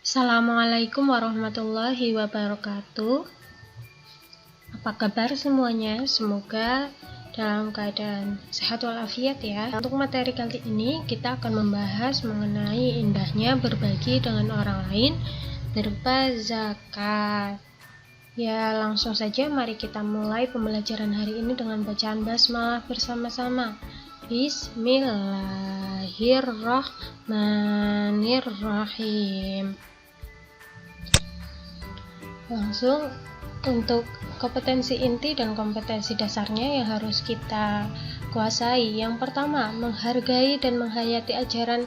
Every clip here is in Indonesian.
Assalamualaikum warahmatullahi wabarakatuh. Apa kabar semuanya? Semoga dalam keadaan sehat walafiat ya. Untuk materi kali ini kita akan membahas mengenai indahnya berbagi dengan orang lain berupa zakat. Ya, langsung saja mari kita mulai pembelajaran hari ini dengan bacaan basmalah bersama-sama. Bismillahirrahmanirrahim. Langsung untuk kompetensi inti dan kompetensi dasarnya yang harus kita kuasai. Yang pertama, menghargai dan menghayati ajaran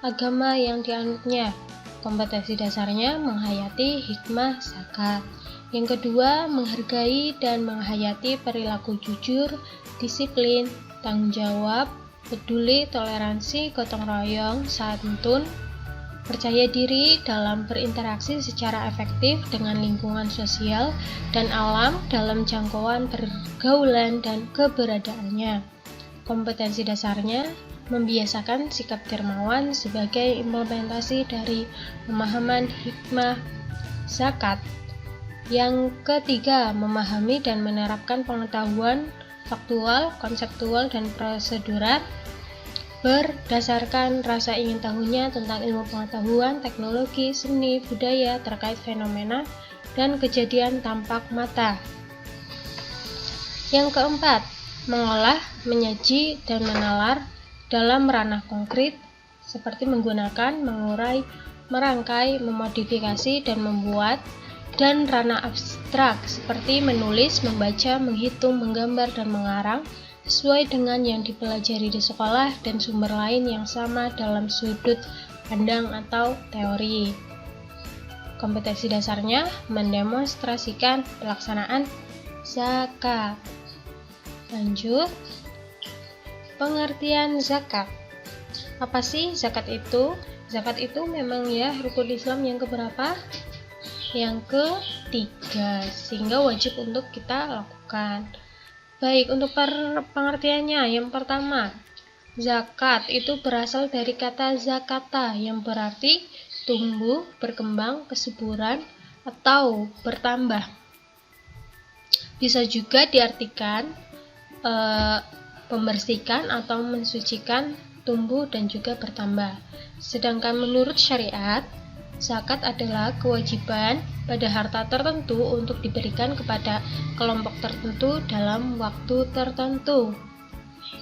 agama yang dianutnya. Kompetensi dasarnya menghayati hikmah zakat. Yang kedua, menghargai dan menghayati perilaku jujur, disiplin, tanggung jawab, peduli, toleransi, gotong royong, santun, percaya diri dalam berinteraksi secara efektif dengan lingkungan sosial dan alam dalam jangkauan pergaulan dan keberadaannya. Kompetensi dasarnya membiasakan sikap dermawan sebagai implementasi dari pemahaman hikmah zakat. Yang ketiga, memahami dan menerapkan pengetahuan faktual, konseptual, dan prosedural berdasarkan rasa ingin tahunya tentang ilmu pengetahuan, teknologi, seni, budaya terkait fenomena dan kejadian tampak mata. Yang keempat, mengolah, menyaji, dan menalar dalam ranah konkret seperti menggunakan, mengurai, merangkai, memodifikasi, dan membuat, dan ranah abstrak seperti menulis, membaca, menghitung, menggambar, dan mengarang sesuai dengan yang dipelajari di sekolah dan sumber lain yang sama dalam sudut pandang atau teori. Kompetensi dasarnya mendemonstrasikan pelaksanaan zakat. Lanjut, pengertian zakat. Apa sih zakat itu? Zakat itu memang ya rukun Islam yang keberapa? Yang ketiga, sehingga wajib untuk kita lakukan. Baik, untuk pengertiannya, yang pertama, zakat itu berasal dari kata zakata yang berarti tumbuh, berkembang, kesuburan, atau bertambah. Bisa juga diartikan membersihkan atau mensucikan, tumbuh, dan juga bertambah. Sedangkan menurut syariat, zakat adalah kewajiban pada harta tertentu untuk diberikan kepada kelompok tertentu dalam waktu tertentu.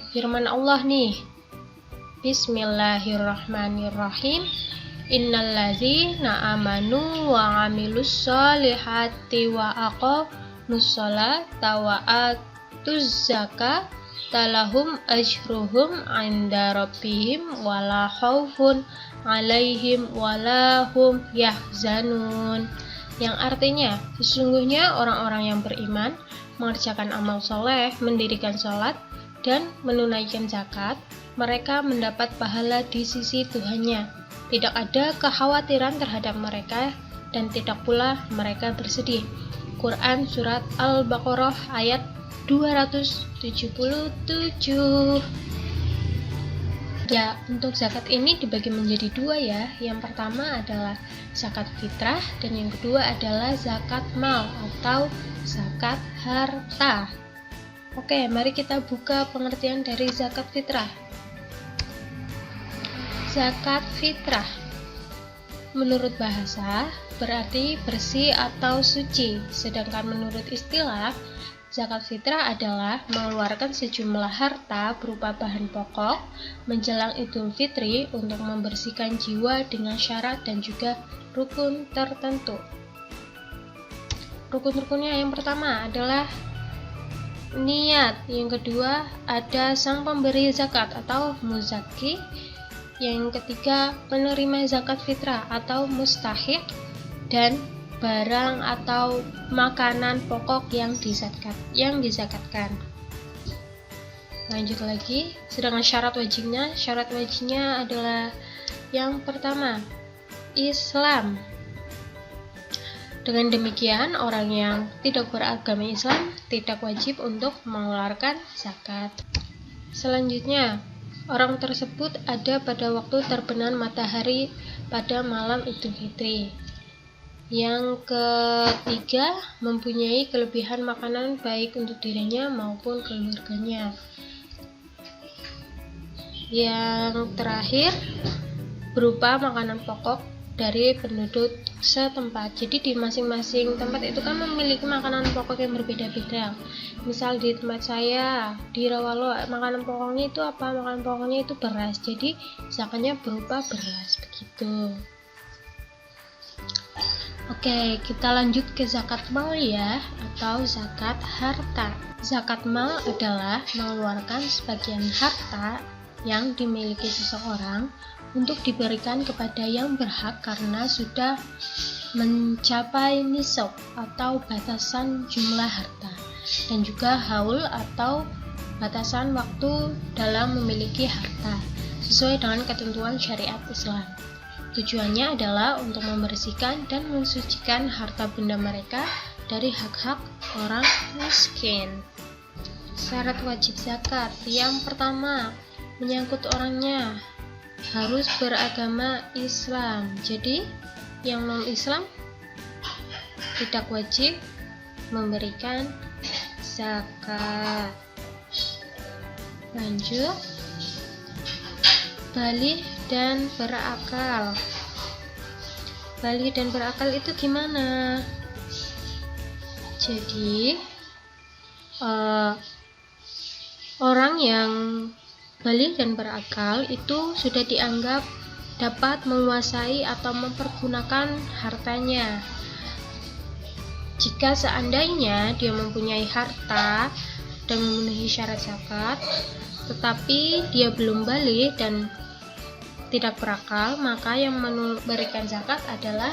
Firman Allah nih, Bismillahirrahmanirrahim. Innalladzina amanu wa amilus solihati wa aqamus sholata wa atuz zakata lahum ajruhum 'inda rabbihim wala khaufun 'alaihim wala hum yahzanun. Yang artinya, sesungguhnya orang-orang yang beriman mengerjakan amal soleh, mendirikan sholat, dan menunaikan zakat, mereka mendapat pahala di sisi Tuhannya. Tidak ada kekhawatiran terhadap mereka dan tidak pula mereka bersedih. Quran Surat Al-Baqarah ayat 277. Ya, untuk zakat ini dibagi menjadi dua ya. Yang pertama adalah zakat fitrah dan yang kedua adalah zakat mal atau zakat harta. Oke, mari kita buka pengertian dari zakat fitrah. Zakat fitrah menurut bahasa berarti bersih atau suci, sedangkan menurut istilah zakat fitrah adalah mengeluarkan sejumlah harta berupa bahan pokok menjelang Idul Fitri untuk membersihkan jiwa dengan syarat dan juga rukun tertentu. Rukun-rukunnya yang pertama adalah niat, yang kedua ada sang pemberi zakat atau muzaki, yang ketiga penerima zakat fitrah atau mustahiq, dan barang atau makanan pokok yang dizakatkan. Lanjut lagi, sedangkan syarat wajibnya adalah yang pertama, Islam. Dengan demikian, orang yang tidak beragama Islam tidak wajib untuk mengeluarkan zakat. Selanjutnya, orang tersebut ada pada waktu terbenam matahari pada malam Idul Fitri. Yang ketiga, mempunyai kelebihan makanan baik untuk dirinya maupun keluarganya. Yang terakhir, berupa makanan pokok dari penduduk setempat. Jadi di masing-masing tempat itu kan memiliki makanan pokok yang berbeda-beda. Misal di tempat saya di Rawalo, makanan pokoknya itu apa? Makanan pokoknya itu beras. Jadi zakatnya berupa beras begitu. Oke, kita lanjut ke zakat mal ya, atau zakat harta. Zakat mal adalah mengeluarkan sebagian harta yang dimiliki seseorang untuk diberikan kepada yang berhak karena sudah mencapai nisab atau batasan jumlah harta, dan juga haul atau batasan waktu dalam memiliki harta sesuai dengan ketentuan syariat Islam. Tujuannya adalah untuk membersihkan dan mensucikan harta benda mereka dari hak-hak orang miskin. Syarat wajib zakat yang pertama, menyangkut orangnya harus beragama Islam. Jadi yang non-Islam tidak wajib memberikan zakat. Lanjut, baligh dan berakal. Baligh dan berakal itu gimana? Jadi orang yang baligh dan berakal itu sudah dianggap dapat menguasai atau mempergunakan hartanya. Jika seandainya dia mempunyai harta dan memenuhi syarat zakat, tetapi dia belum baligh dan tidak berakal, maka yang memberikan zakat adalah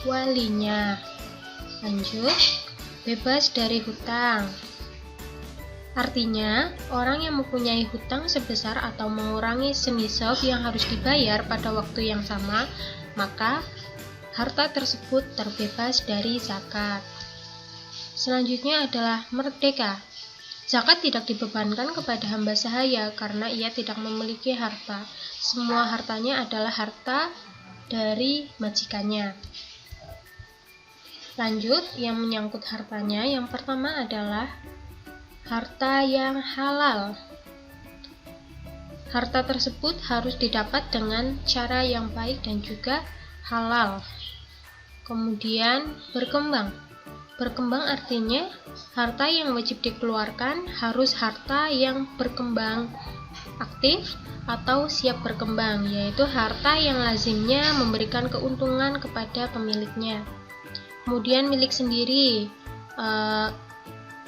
walinya. Lanjut, bebas dari hutang. Artinya, orang yang mempunyai hutang sebesar atau mengurangi senisab yang harus dibayar pada waktu yang sama, maka harta tersebut terbebas dari zakat. Selanjutnya adalah merdeka. Zakat tidak dibebankan kepada hamba sahaya karena ia tidak memiliki harta. Semua hartanya adalah harta dari majikannya. Lanjut, yang menyangkut hartanya, yang pertama adalah harta yang halal. Harta tersebut harus didapat dengan cara yang baik dan juga halal. Kemudian berkembang. Berkembang artinya harta yang wajib dikeluarkan harus harta yang berkembang aktif atau siap berkembang, yaitu harta yang lazimnya memberikan keuntungan kepada pemiliknya. Kemudian milik sendiri,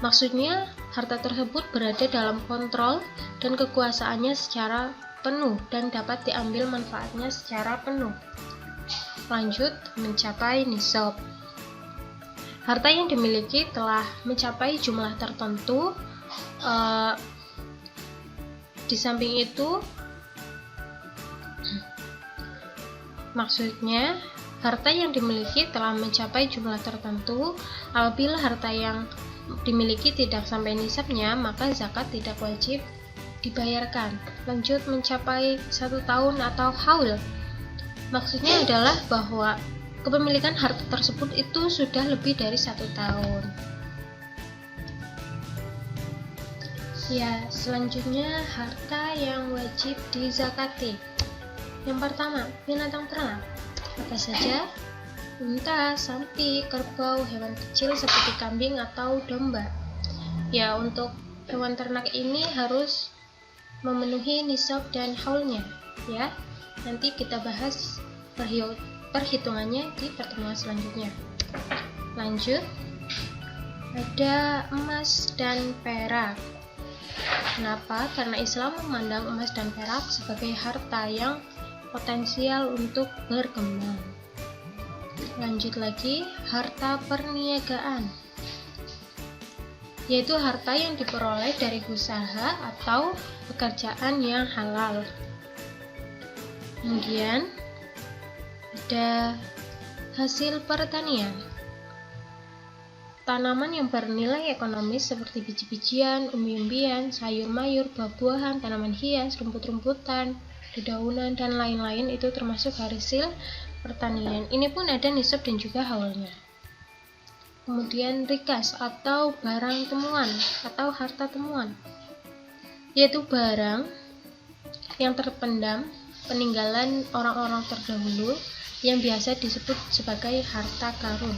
maksudnya harta tersebut berada dalam kontrol dan kekuasaannya secara penuh dan dapat diambil manfaatnya secara penuh. Lanjut, mencapai nisab. Harta yang dimiliki telah mencapai jumlah tertentu. Di samping itu, maksudnya harta yang dimiliki telah mencapai jumlah tertentu. Apabila harta yang dimiliki tidak sampai nisabnya, maka zakat tidak wajib dibayarkan. Lanjut, mencapai 1 tahun atau haul. Maksudnya adalah bahwa kepemilikan harta tersebut itu sudah lebih dari 1 tahun. Ya, selanjutnya harta yang wajib dizakati. Yang pertama, binatang ternak. Apa saja? Unta, sapi, kerbau, hewan kecil seperti kambing atau domba. Ya, untuk hewan ternak ini harus memenuhi nisab dan haulnya. Ya, nanti kita bahas perhitungannya di pertemuan selanjutnya. Lanjut, ada emas dan perak. Kenapa? Karena Islam memandang emas dan perak sebagai harta yang potensial untuk berkembang. Lanjut lagi, harta perniagaan, yaitu harta yang diperoleh dari usaha atau pekerjaan yang halal. Kemudian ada hasil pertanian. Tanaman yang bernilai ekonomis seperti biji-bijian, umbi-umbian, sayur-mayur, buah-buahan, tanaman hias, rumput-rumputan, dedaunan, dan lain-lain itu termasuk hasil pertanian. Ini pun ada nisab dan juga haulnya. Kemudian rikas atau barang temuan atau harta temuan, yaitu barang yang terpendam peninggalan orang-orang terdahulu yang biasa disebut sebagai harta karun.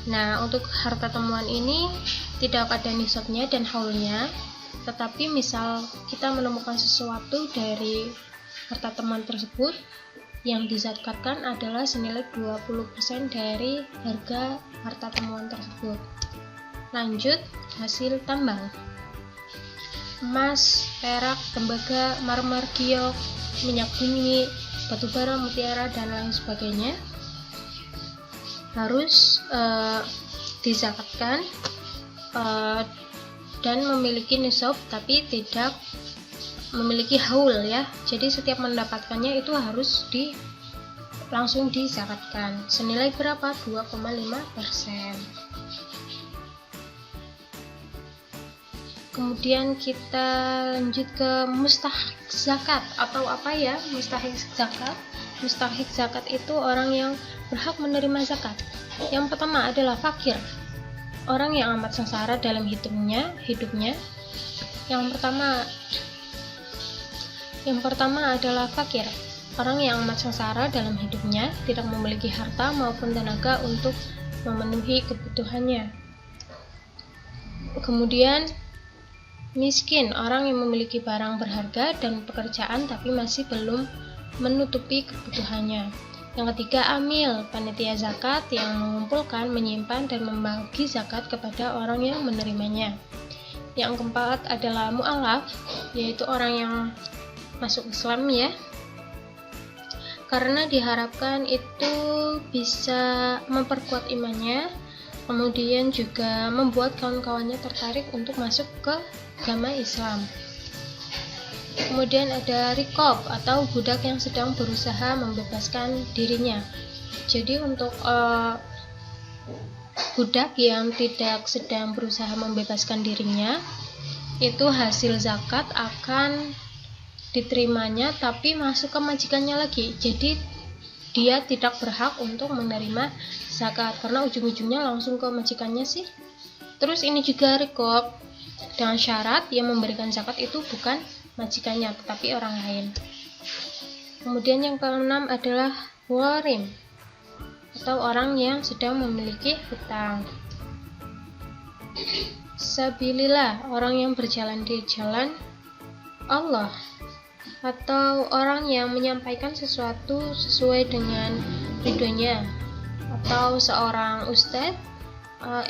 Nah, untuk harta temuan ini tidak ada nisabnya dan haulnya, tetapi misal kita menemukan sesuatu dari harta temuan tersebut, yang dizakatkan adalah senilai 20% dari harga harta temuan tersebut. Lanjut, hasil tambang. Emas, perak, tembaga, marmer, giok, minyak bumi, batu bara, mutiara, dan lain sebagainya harus dizakatkan dan memiliki nisab, tapi tidak memiliki haul ya. Jadi setiap mendapatkannya itu harus langsung dizakatkan. Senilai berapa? 2,5%. Kemudian kita lanjut ke mustahik zakat atau apa ya? Mustahik zakat. Mustahik zakat itu orang yang berhak menerima zakat. Yang pertama adalah fakir, orang yang amat sengsara dalam hidupnya. Yang pertama adalah fakir, orang yang amat sengsara dalam hidupnya, tidak memiliki harta maupun tenaga untuk memenuhi kebutuhannya. Kemudian miskin, orang yang memiliki barang berharga dan pekerjaan tapi masih belum menutupi kebutuhannya. Yang ketiga, amil, panitia zakat yang mengumpulkan, menyimpan, dan membagi zakat kepada orang yang menerimanya. Yang keempat adalah mu'alaf, yaitu orang yang masuk Islam ya, karena diharapkan itu bisa memperkuat imannya, kemudian juga membuat kawan-kawannya tertarik untuk masuk ke agama Islam. Kemudian ada rikob atau budak yang sedang berusaha membebaskan dirinya. Jadi untuk budak yang tidak sedang berusaha membebaskan dirinya, itu hasil zakat akan diterimanya tapi masuk ke majikannya lagi. Jadi dia tidak berhak untuk menerima zakat karena ujung-ujungnya langsung ke majikannya sih. Terus ini juga rikob dengan syarat yang memberikan zakat itu bukan majikannya tetapi orang lain. Kemudian yang keenam adalah warim atau orang yang sedang memiliki hutang. Sabilillah, orang yang berjalan di jalan Allah, atau orang yang menyampaikan sesuatu sesuai dengan ridhonya, atau seorang ustadz,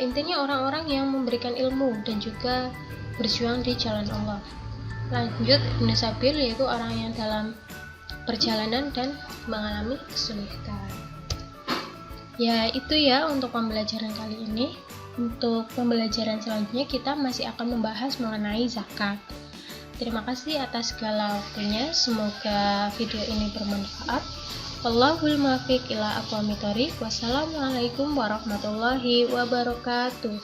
intinya orang-orang yang memberikan ilmu dan juga berjuang di jalan Allah. Lanjut, Ibnu Sabil, yaitu orang yang dalam perjalanan dan mengalami kesulitan. Ya, itu ya untuk pembelajaran kali ini. Untuk pembelajaran selanjutnya kita masih akan membahas mengenai zakat. Terima kasih atas segala waktunya. Semoga video ini bermanfaat. Wallahul muwaffiq ila aqwamit thoriq. Wassalamualaikum warahmatullahi wabarakatuh.